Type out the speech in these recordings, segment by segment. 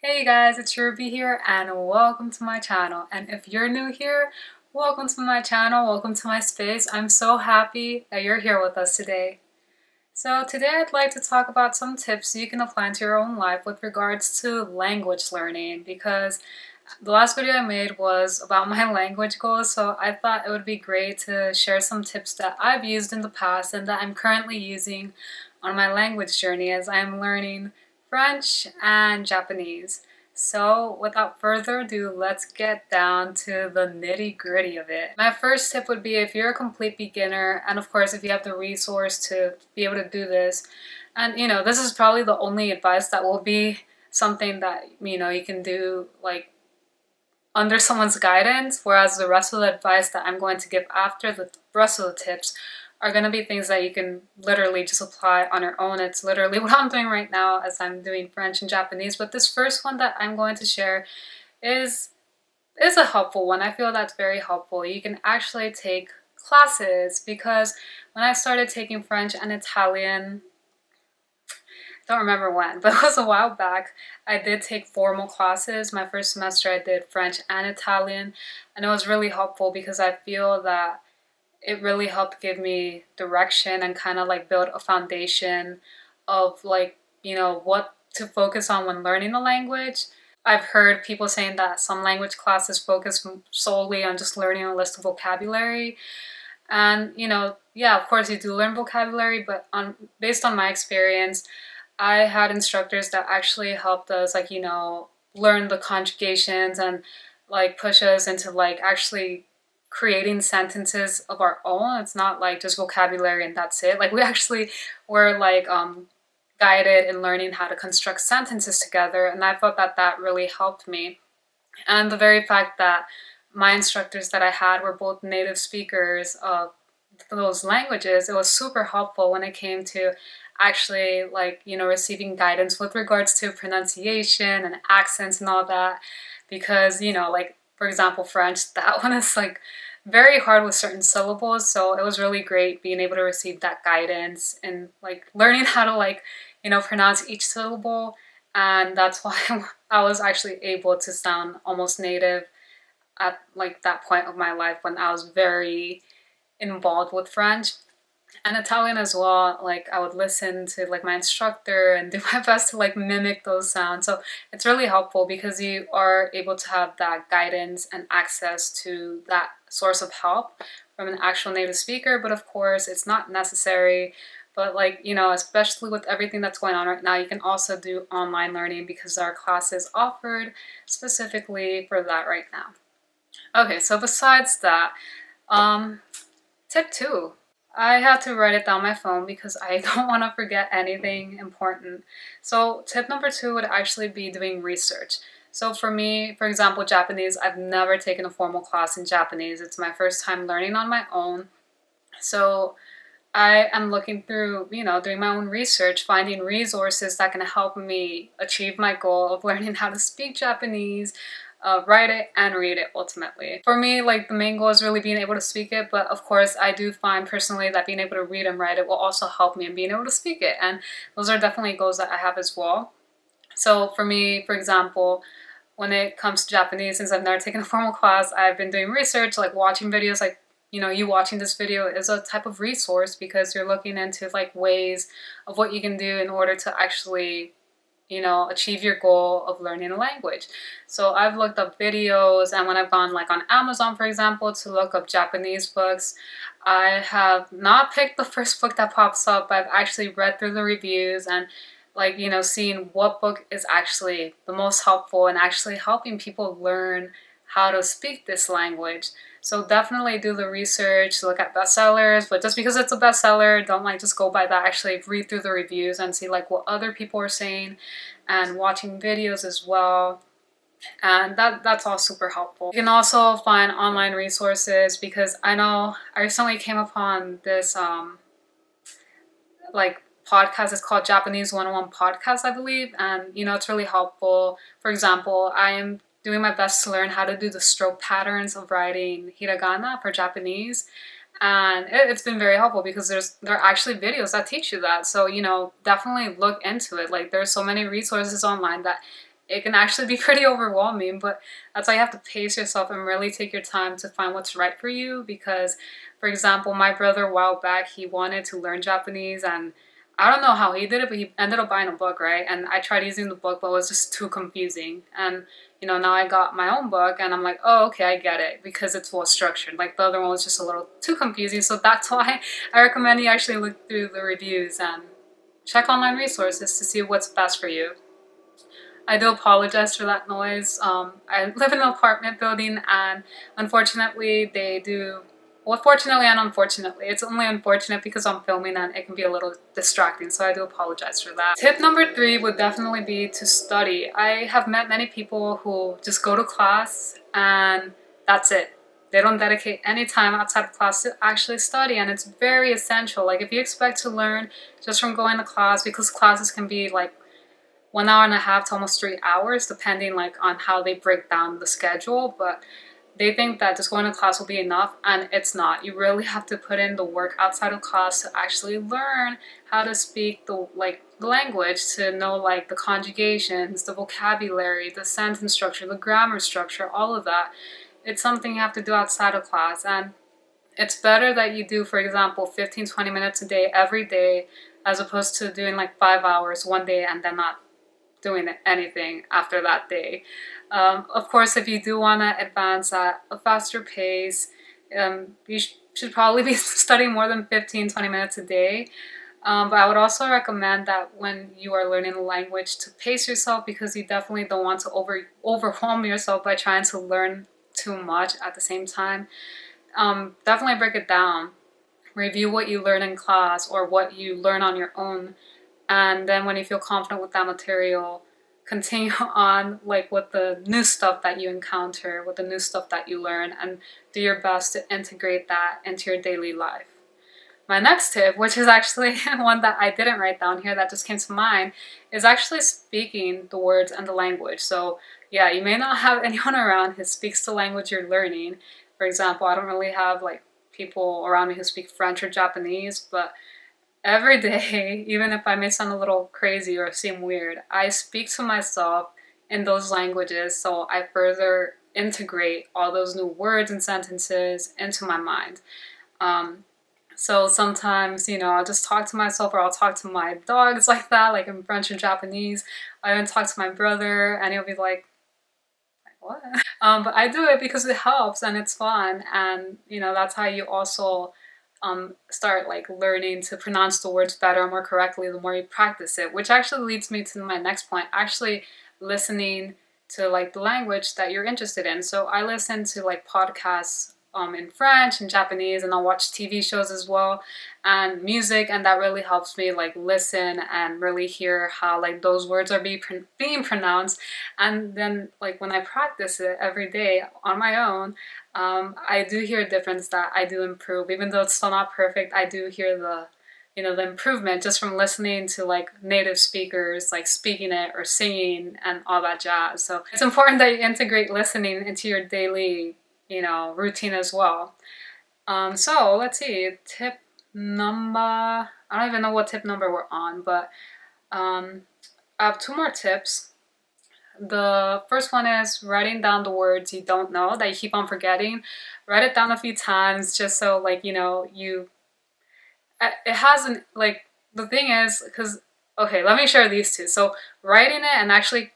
Hey guys, it's Ruby here and welcome to my channel. And if you're new here, welcome to my channel, welcome to my space. I'm so happy that you're here with us today. So today I'd like to talk about some tips you can apply into your own life with regards to language learning, because the last video I made was about my language goals, so I thought it would be great to share some tips that I've used in the past and that I'm currently using on my language journey as I'm learning French and Japanese. So without further ado, let's get down to the nitty-gritty of it. My first tip would be, if you're a complete beginner, and of course if you have the resource to be able to do this, and this is probably the only advice that will be something that you can do like under someone's guidance, whereas the rest of the advice that I'm going to give after the rest of the tips are going to be things that you can literally just apply on your own. It's literally what I'm doing right now as I'm doing French and Japanese. But this first one that I'm going to share is a helpful one. I feel that's very helpful. You can actually take classes, because when I started taking French and Italian, don't remember when, but it was a while back, I did take formal classes. My first semester I did French and Italian, and it was really helpful because I feel that it really helped give me direction and kind of like build a foundation of what to focus on when learning the language. I've heard people saying that some language classes focus solely on just learning a list of vocabulary. And yeah, of course you do learn vocabulary, but based on my experience, I had instructors that actually helped us learn the conjugations and like push us into like actually creating sentences of our own. It's not like just vocabulary and that's it. Like we actually were guided in learning how to construct sentences together, and I thought that that really helped me. And the very fact that my instructors that I had were both native speakers of those languages, it was super helpful when it came to actually receiving guidance with regards to pronunciation and accents and all that. Because like for example French, that one is like very hard with certain syllables, so it was really great being able to receive that guidance and like learning how to pronounce each syllable. And that's why I was actually able to sound almost native at like that point of my life when I was very involved with French and Italian as well. Like I would listen to like my instructor and do my best to like mimic those sounds. So it's really helpful because you are able to have that guidance and access to that source of help from an actual native speaker. But of course it's not necessary. But especially with everything that's going on right now, you can also do online learning because there are classes offered specifically for that right now. Okay, so besides that, tip 2. I had to write it down my phone because I don't want to forget anything important. So tip number 2 would actually be doing research. So for me, for example, Japanese, I've never taken a formal class in Japanese. It's my first time learning on my own. So I am looking through, doing my own research, finding resources that can help me achieve my goal of learning how to speak Japanese, write it and read it ultimately. For me, like the main goal is really being able to speak it, but of course I do find personally that being able to read and write it will also help me in being able to speak it, and those are definitely goals that I have as well. So for me, for example, when it comes to Japanese, since I've never taken a formal class, I've been doing research, like watching videos, like you watching this video is a type of resource because you're looking into like ways of what you can do in order to actually achieve your goal of learning a language. So I've looked up videos, and when I've gone like on Amazon, for example, to look up Japanese books, I have not picked the first book that pops up. I've actually read through the reviews and seeing what book is actually the most helpful and actually helping people learn how to speak this language. So definitely do the research, look at bestsellers, but just because it's a bestseller, don't just go by that. Actually read through the reviews and see like what other people are saying, and watching videos as well. And that's all super helpful. You can also find online resources, because I know I recently came upon this podcast. It's called Japanese 101 Podcast, I believe, and it's really helpful. For example, I am doing my best to learn how to do the stroke patterns of writing hiragana for Japanese, and it's been very helpful because there are actually videos that teach you that. So definitely look into it. Like there's so many resources online that it can actually be pretty overwhelming, but that's why you have to pace yourself and really take your time to find what's right for you. Because, for example, my brother a while back, he wanted to learn Japanese, and I don't know how he did it, but he ended up buying a book, right? And I tried using the book, but it was just too confusing. And now I got my own book, and I'm like, oh, okay, I get it, because it's well structured. Like the other one was just a little too confusing. So that's why I recommend you actually look through the reviews and check online resources to see what's best for you. I do apologize for that noise. I live in an apartment building, and unfortunately, they do. Well, fortunately and unfortunately. It's only unfortunate because I'm filming and it can be a little distracting, so I do apologize for that. Tip number 3 would definitely be to study. I have met many people who just go to class and that's it. They don't dedicate any time outside of class to actually study, and it's very essential. Like if you expect to learn just from going to class, because classes can be like 1 hour and a half to almost 3 hours, depending like on how they break down the schedule. But they think that just going to class will be enough, and it's not. You really have to put in the work outside of class to actually learn how to speak the language, to know like the conjugations, the vocabulary, the sentence structure, the grammar structure, all of that. It's something you have to do outside of class, and it's better that you do, for example, 15-20 minutes a day every day, as opposed to doing like 5 hours one day and then not doing anything after that day. Of course, if you do want to advance at a faster pace, you should probably be studying more than 15-20 minutes a day. But I would also recommend that when you are learning a language, to pace yourself, because you definitely don't want to overwhelm yourself by trying to learn too much at the same time. Definitely break it down. Review what you learn in class or what you learn on your own, and then when you feel confident with that material, continue on like with the new stuff that you encounter, with the new stuff that you learn, and do your best to integrate that into your daily life. My next tip, which is actually one that I didn't write down here that just came to mind, is actually speaking the words and the language. So yeah, you may not have anyone around who speaks the language you're learning. For example, I don't really have like people around me who speak French or Japanese, but every day, even if I may sound a little crazy or seem weird, I speak to myself in those languages, so I further integrate all those new words and sentences into my mind. So sometimes, I'll just talk to myself, or I'll talk to my dogs like that, like in French or Japanese. I even talk to my brother, and he'll be like, what? But I do it because it helps and it's fun, and that's how you also start like learning to pronounce the words better and more correctly the more you practice it. Which actually leads me to my next point: actually listening to like the language that you're interested in. So I listen to like podcasts in French and Japanese, and I'll watch TV shows as well, and music, and that really helps me like listen and really hear how like those words are being pronounced. And then like when I practice it every day on my own, I do hear a difference, that I do improve. Even though it's still not perfect, I do hear the improvement just from listening to like native speakers, like speaking it or singing and all that jazz. So it's important that you integrate listening into your daily routine as well. So let's see, tip number, I don't even know what tip number we're on, but I have 2 more tips. The first one is writing down the words you don't know that you keep on forgetting. Write it down a few times, just so like it hasn't, like, the thing is, because okay, let me share these two. So writing it and actually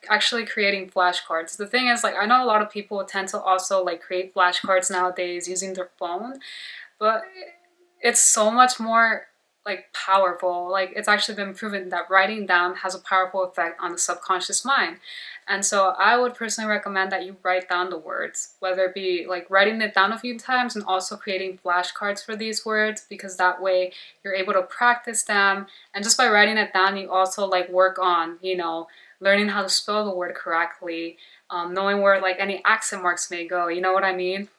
creating flashcards. The thing is, like, I know a lot of people tend to also like create flashcards nowadays using their phone, but it's so much more like powerful. Like, it's actually been proven that writing down has a powerful effect on the subconscious mind. And so I would personally recommend that you write down the words, whether it be like writing it down a few times and also creating flashcards for these words, because that way you're able to practice them. And just by writing it down, you also like work on, learning how to spell the word correctly, knowing where like any accent marks may go. You know what I mean?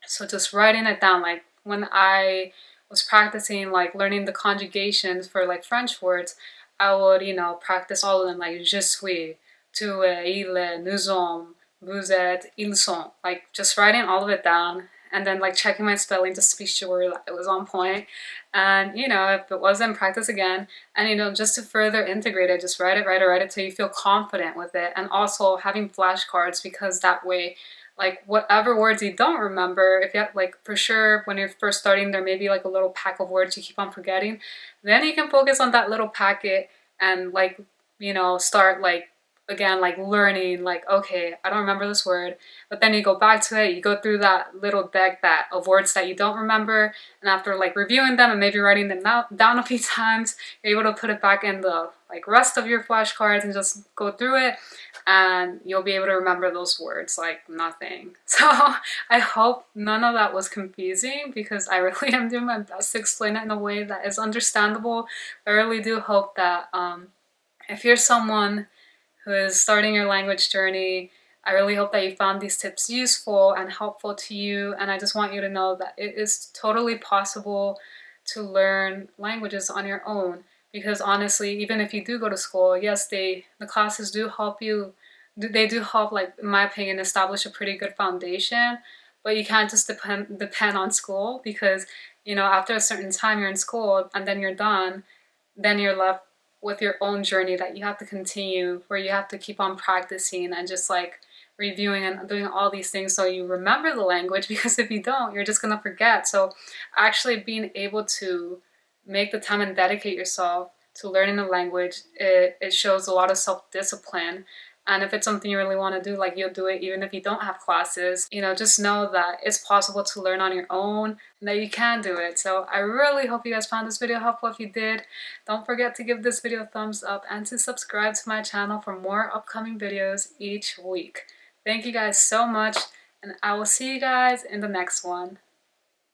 So just writing it down, like when I was practicing like learning the conjugations for like French words, I would, practice all of them, like je suis, tu es, il est, nous sommes, vous êtes, ils sont. Like just writing all of it down and then like checking my spelling just to be sure that it was on point. And you know, if it wasn't, practice again. And you know, just to further integrate it, just write it till you feel confident with it. And also having flashcards, because that way, like whatever words you don't remember, if you have, like for sure when you're first starting, there may be like a little pack of words you keep on forgetting, then you can focus on that little packet and like, you know, start like again, like learning, like, okay, I don't remember this word, but then you go back to it, you go through that little deck that of words that you don't remember, and after like reviewing them and maybe writing them down a few times, you're able to put it back in the like rest of your flashcards and just go through it, and you'll be able to remember those words like nothing. So I hope none of that was confusing, because I really am doing my best to explain it in a way that is understandable. I really do hope that if you're someone who is starting your language journey, I really hope that you found these tips useful and helpful to you. And I just want you to know that it is totally possible to learn languages on your own. Because honestly, even if you do go to school, yes, the classes do help you. They do help, like in my opinion, establish a pretty good foundation. But you can't just depend on school, because you know, after a certain time you're in school and then you're done, then you're left with your own journey that you have to continue, where you have to keep on practicing and just like reviewing and doing all these things so you remember the language, because if you don't, you're just gonna forget. So actually being able to make the time and dedicate yourself to learning the language, it shows a lot of self-discipline. And if it's something you really want to do, like you'll do it even if you don't have classes. You know, just know that it's possible to learn on your own and that you can do it. So I really hope you guys found this video helpful. If you did, don't forget to give this video a thumbs up and to subscribe to my channel for more upcoming videos each week. Thank you guys so much, and I will see you guys in the next one.